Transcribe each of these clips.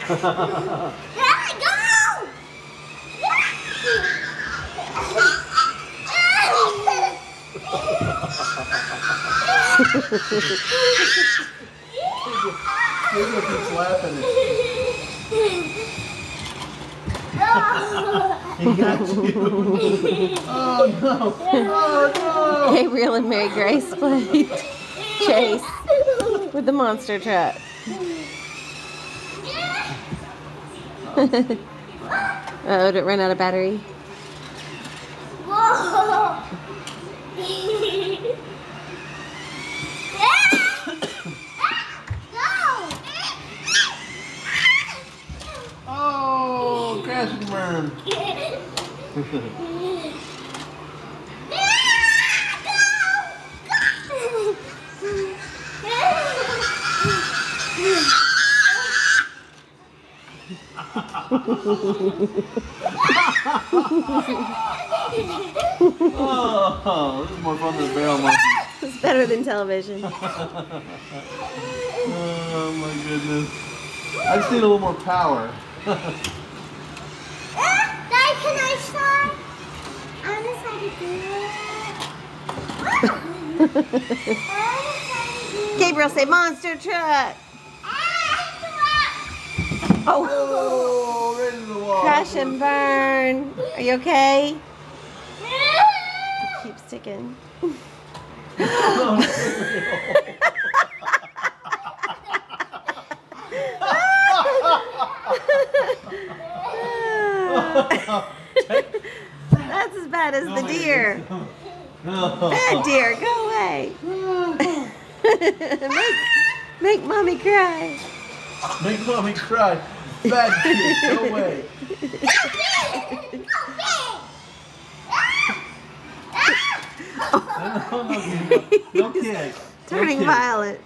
Go! Gabriel keeps laughing. He got you. Oh no! Oh no! Gabriel and Mary-Grace played chase with the monster truck. Oh, did it run out of battery? Whoa! Oh, crash and burn. Oh, this is more fun than barrel monkey. It's better than television. Oh my goodness. I just need a little more power. Dad, can I start? I'm excited to do it. Gabriel, say monster truck. Oh, Oh, right into the wall. crash and burn. Are you okay? It keeps sticking. That's as bad as the deer. Bad deer, go away. make mommy cry. Make mommy cry. Bad kid, go away. No kick. Turning violent.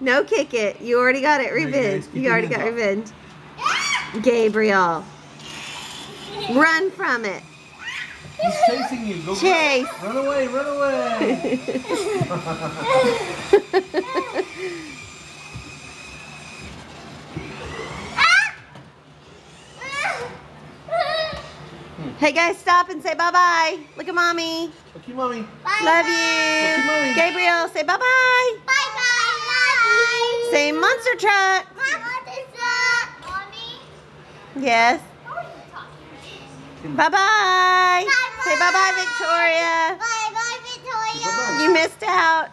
No, kick it. You already got it. Revenge. You already got revenge. Gabriel. Run from it. He's chasing you. Go Chase. Run away, run away. Hey guys, stop and say bye-bye. Look at mommy. Look at mommy. Love you. Look at mommy. Gabriel, say bye-bye. Bye-bye. Say monster truck. What is that? Mommy? Yes. Bye-bye. Bye-bye. Say bye-bye, Victoria. Bye-bye, Victoria. You missed out.